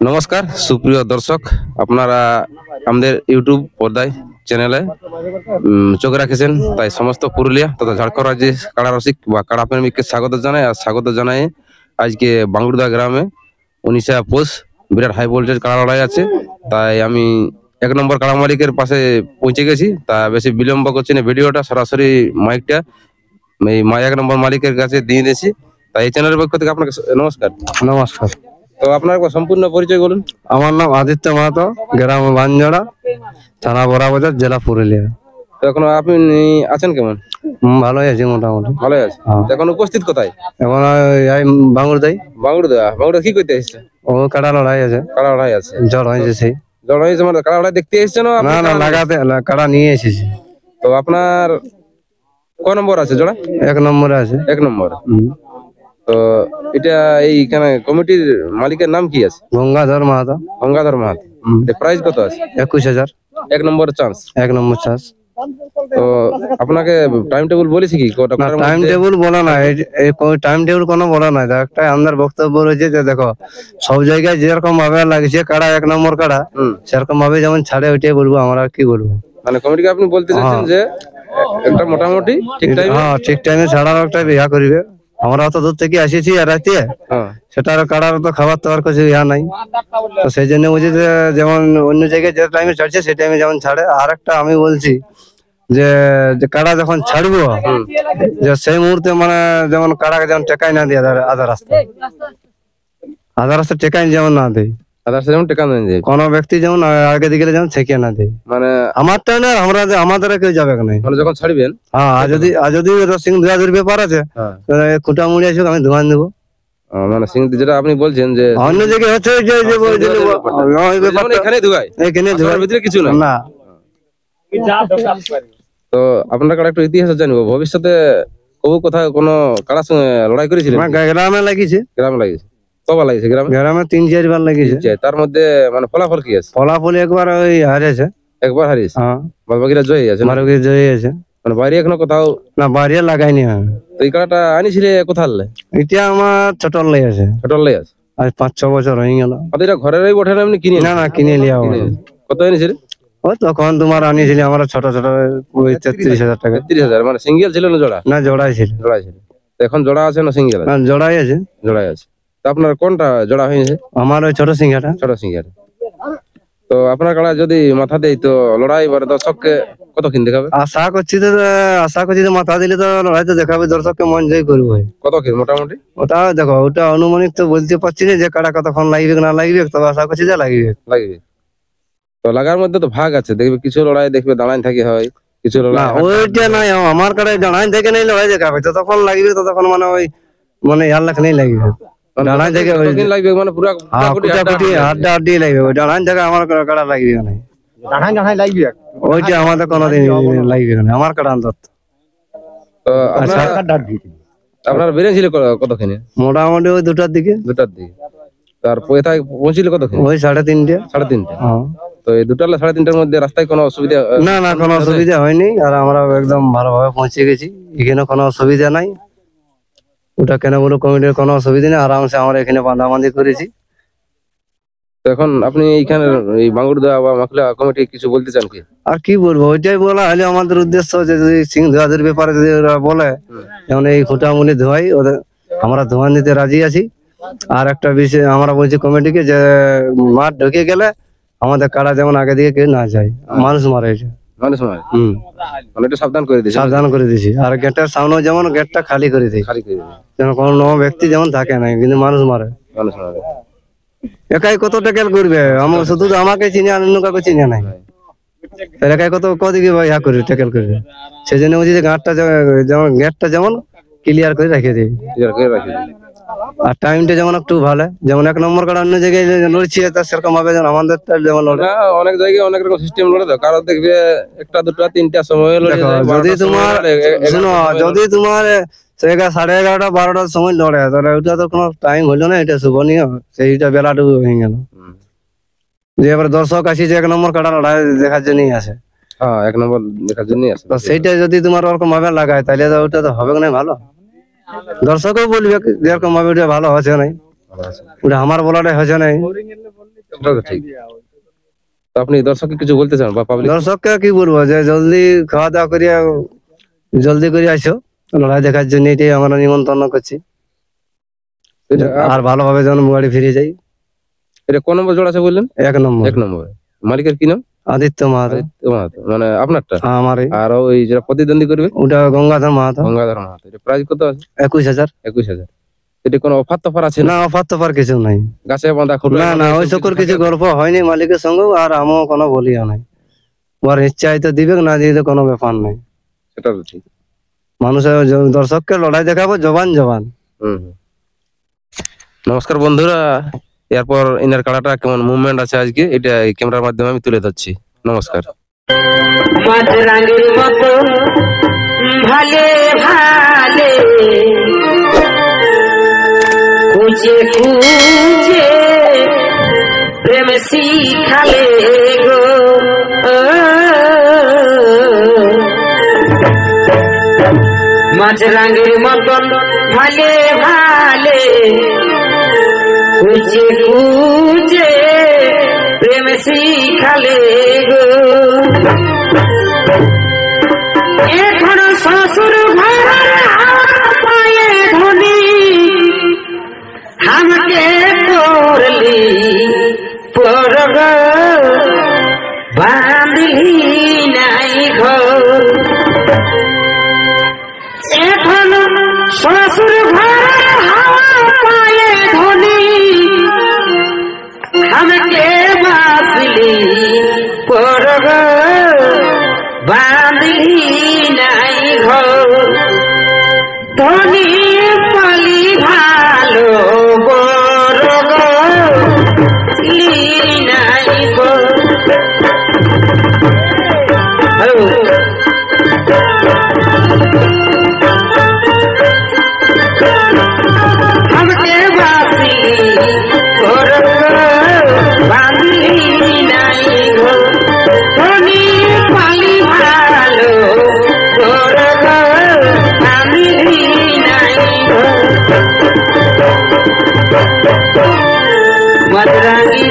নমস্কার সুপ্রিয় দর্শক, আপনারা আমাদের ইউটিউব পর্দায় চ্যানেলে চোখ রাখেছেন, তাই সমস্ত পুরুলিয়া তথা ঝাড়খণ্ড রাজ্যে কাড়া রসিক বা কাড়া প্রেমিককে স্বাগত জানাই। আর স্বাগত জানাই আজকে বাঙ্গুরদা গ্রামে 19 পৌষ বিরাট হাই ভোল্টেজ কাড়া লড়াই আছে। তাই আমি 1 নম্বর কাড়া মালিকের পাশে পৌঁছে গেছি। তা বেশি বিলম্ব করছি না, ভিডিওটা সরাসরি মাইকটা এই 1 নম্বর মালিকের কাছে দিয়ে দিয়েছি। তাই এই চ্যানেলের পক্ষ থেকে আপনাকে নমস্কার। নমস্কার। তো আপনার একবার সম্পূর্ণ পরিচয় বলুন। আমার নাম আদিত্য মাহাতো, গ্রাম বানজোড়া, থানা বড়াবাজার, জেলা পুরুলিয়া। তো এখন আপনি আছেন কেমন? ভালোই আছি মোটামুটি। ভালোই আছে। তো এখন উপস্থিত কোথায়? এখন বাঙ্গুরদাই। বাঙ্গুড়া কি করতে এসেছে? ও কাড়া লড়াই আছে, কাড়া লড়াই আছে। জ্বর হয়েছে সেই। জ্বর হয়েছে মানে কাড়া লড়াই দেখতে এসেছেন? না না, লাগাতে কাড়া নিয়ে এসেছি। তো আপনার ক নম্বর আছে জোড়া? 1 নম্বরে আছে। 1 নম্বর। তো এটা এইখানে কমিটির মালিকের নাম কি আছে? গঙ্গাধর মাহাতো। গঙ্গাধর মাহাতো। প্রাইস কত আছে? 21,000। 1 নম্বর চান্স। 1 নম্বর চাষ। তো আপনাকে টাইম টেবিল বলেছি কি? টাইম টেবিল বলা নাই, টাইম টেবিল কোনো বলা নাই। একটা আমাদের বক্তব্য রয়েছে যে দেখো, সব জায়গায় যেরকম ভাবে লাগছে কাড়া 1 নম্বর কাড়া, সেরকম ভাবে যেমন ছাড়ে ওইটাই বলবো। আমরা কি বলবো, মানে কমিটিকে আপনি বলতে চাচ্ছেন যে একটা মোটামুটি ঠিক টাইমে, হ্যাঁ ঠিক টাইমে ছাড়ার একটা ইয়া করিবে। আমরা অত দূর থেকে আসিছি আর রাতে সেটার কাড়ার তো খাবার তো আর কিছু ইয়া নাই। তো সেই জন্য বলছি যে যেমন অন্য জায়গায় যে টাইমে ছাড়ছে সেই টাইমে যেমন ছাড়ে। আর একটা আমি বলছি যে কাড়া যখন ছাড়বো, যে সেই মুহূর্তে মানে যেমন কাড়াকে যেমন টেকাই না দিয়ে আধা রাস্তা টেকাই যেমন না দেয়, যেমন টেকা নেই যে কোন ব্যক্তি যেমন আগে দিকে যেমন ছেকে না দেয়। মানে আমারটা না, আমরা আমাদের কেউ যাবে না। মানে যখন ছাড়বেন, হ্যাঁ, আর যদি সিং ধোয়াধুর ব্যাপার আছে, খুঁটা মুড়ি আসুক, আমি ধোয়ান দেবো। মানে সিং যেটা আপনি বলছেন যে অন্য জায়গায় হচ্ছে এখানে ধোয়ায়, এখানে ধোয়ার ভিতরে কিছু না। তো আপনার কাড়া একটু ইতিহাস জানবো, ভবিষ্যতে কবু কোথাও কোনো কাড়ার সঙ্গে লড়াই করেছিলেন? গ্রামে লাগিয়েছে। গ্রামে লাগিয়েছে? কবার লাগিয়েছে গ্রামে? গ্রামে 3-4 বার লাগিয়েছে। তার মধ্যে মানে ফলাফল কি আছে? ফলাফল একবার ওই হারিয়েছে। একবার হারিয়েছে? হ্যাঁ। বাকিরা জয়ী আছে? জয়ী আছে। মানে বাইরে এখনো কোথাও? না, বাইরে লাগাইনি। তো এই কাড়াটা আনিছিলে কোথায়? এটা আমার ছোটর লাই আছে। ছোটর লাই আছে? আজ 5-6 বছর হয়ে গেল। এটা ঘরেরই বটে না, এমনি কিনে? না না, কিনে লিয়া। কত এনেছিলে? ও তখন তোমার আনিয়েছিলি আমরা ছোট ওই 33,000 টাকা। 33,000? মানে সিঙ্গেল ছিল না জোড়া? না, জোড়াই ছিল। জোড়াই ছিল। এখন জোড়া আছে না সিঙ্গেল? না, জোড়াই আছে। জোড়াই আছে। তো আপনার কোনটা জোড়া হয়েছে? আমার ওই ছোট সিংহাটা। ছোট সিঙ্গার। তো আপনার কাড়া যদি মাথা দেয় তো লড়াই এবারে দর্শককে কত কিন দেখাবে? আশা করছি তো মাথা দিলে তো লড়াই তো দেখাবে, দর্শককে মন জয় করবে। কত কিন মোটামুটি? ওটা দেখো, ওটা অনুমানিক তো বলতে পারছি না যে কাড়া কতক্ষণ লাগবে না লাগবে, তবে আশা করছি যে লাগবে। তো লাগার মধ্যে তো ভাগ আছে, দেখবে কিছু লড়াই দেখবে দাঁড়ান থাকে হয়, কিছু লড়াই ওইটা নাই। আমার কাড়ায় দাঁড়াই থেকে নেই লড়াই দেখাবে, ততক্ষণ লাগবে, ততক্ষণ মানে ওই মানে ইয়ার লাখ নেই লাগবে। দাঁড়াই থেকে লাগবে মানে পুরো হাড্ডা হাড্ডি লাগবে। ওই দাঁড়াই থেকে আমার কাড়া লাগবে না, লাগবে ওইটা আমাদের কোনোদিন লাগবে না আমার কাড়া অন্তত। তো আপনার বেরিয়েছিল কতখানি? মোটামুটি ওই 2টার দিকে। তার কোথায় পৌঁছিল কতখানি? ওই 3:30। 3:30? তো এই 2টা 3:30-র মধ্যে রাস্তায় কোনো অসুবিধা? না না, কোনো অসুবিধা হয়নি। আর আমরা একদম ভালোভাবে পৌঁছে গেছি, এখানে কোনো অসুবিধা নাই। ওটা কেন বলো, কমিটির কোনো অসুবিধা নেই, আরামসে আমরা এখানে বাঁধাবাঁধি করেছি। তো এখন আপনি এইখানে এই বাঙ্গুরদা বা মাখলা কমিটি কিছু বলতে চান কি? আর কি বলবো, ওইটাই বলা হলে আমাদের উদ্দেশ্য যে যদি সিং ধোয়াদের ব্যাপারে যদি ওরা বলে, যেমন এই খুঁটামুলি ধোয়াই, ওদের আমরা ধোয়ান দিতে রাজি আছি। আর একটা বিষয় আমরা বলছি কমিটিকে যে মাঠ ঢুকে গেলে আমাদের কাড়া যেমন আগে দিকে কেউ না যায়, মানুষ মারে। মানুষ মারে? মানে একটু সাবধান করে দিয়েছি। আর গেটের সামনে যেমন গেটটা খালি করে দিই, যেন কোনো ব্যক্তি যেমন থাকে না, কিন্তু মানুষ মারে। একাই কত ট্যাকেল করবে? আমার শুধু আমাকে চিনে, অন্য কাউকে চিনে নাই। একাই কদিকে ইয়া করবে, ট্যাকেল করবে। সেই জন্য বলছি যে যেমন গেটটা যেমন ক্লিয়ার করে রেখে দিই। আর টাইমটা যেমন একটু ভালো, যেমন 1 নম্বর কাড়া অন্য জায়গায় লড়ছি সেরকম ভাবে আমাদের যেমন লড়ে। অনেক জায়গায় অনেক রকম সিস্টেম লড়ে, তো কারো দেখবে 1টা 2টা 3টা সময় লড়ে। যদি তোমার শুনো, যদি তোমার 11:30 12টার সময় লড়ে, তাহলে ওটা তো কোনো টাইম হইলো না, এটা শুভনীয়। সেইটা বেলাটুকু হয়ে গেল। যে এবার দর্শক আসি যে 1 নম্বর কাড়া লড়াই দেখার জন্যই আসে। হ্যাঁ, 1 নম্বর দেখার জন্যই আসে। তো সেইটা যদি তোমার ওরকম ভাবে লাগায়, তাহলে তো ওটা তো হবে না ভালো। দর্শকও বলবে যেরকম ভাবে ওটা ভালো হচ্ছে নাই, ওটা আমার বলাটাই হচ্ছে নাই। সেটা তো ঠিক। তো আপনি দর্শককে কিছু বলতে চান বা পাবলিক? দর্শককে কি বলবো, যে জলদি খাওয়া দাওয়া করিয়া জলদি করে আসো লড়াই দেখার জন্য, এটাই আমরা নিমন্ত্রণ করছি। আর ভালোভাবে যেন বাড়ি ফিরে যাই। এটা কোন নম্বর জোড়া আছে বললেন? 1 নম্বর। 1 নম্বর। মালিকের কি নাম? আদিত্য মাহাতো। আদিত্য মাহাতো, মানে আপনারটা? আমারই। আর ওই যেটা প্রতিদ্বন্দ্বী করবে ওটা গঙ্গাধর মাহাতো। গঙ্গাধর মাহাতো। এটা প্রাইস কত আছে? 21,000। 21,000। এটা কোনো অফার টফার আছে না, অফার তো কিছু নাই। গাছে বাঁধা খুঁটো? না না, ওই সকল কিছু গল্প হয়নি মালিকের সঙ্গে, আর আমিও কোনো বলিও নাই। ওর ইচ্ছাই তো দিবে, না দিলে কোনো ব্যাপার নাই। সেটা তো ঠিক। মানুষের দর্শককে লড়াই দেখাবো জবান জবান। হুম। নমস্কার বন্ধুরা, এরপর ইনার কাড়াটা কেমন মুভমেন্ট আছে আজকে, এটা এই ক্যামেরার মাধ্যমে আমি তুলে ধরছি। নমস্কার। মাঝরাঙের মতো ভালে ভালে খুঁজে খুঁজে প্রেম শিখালে গো, মাঝরাঙের মতন ভালে ভালে খুঁজে খুঁজে প্রেম শিখালে গো। এখন শ্বশুর ঘরের পায়ে ধনি আমাকে করলি পরগ, বাঁধলি নাই ঘর। এখন শ্বশুর ঘরের পায়ে ধনি আমাকে বাঁধলি পরগ, বাঁধলি নাই ঘর। ধনী পালি ভালো বরগ নাই ঘর। আমাকে বাঁধলি পরগ, বাঁধলি নাই ঘর। ধনী পালি ভালো বরগ বাঁধলি নাই ঘর। মাঝরাঙি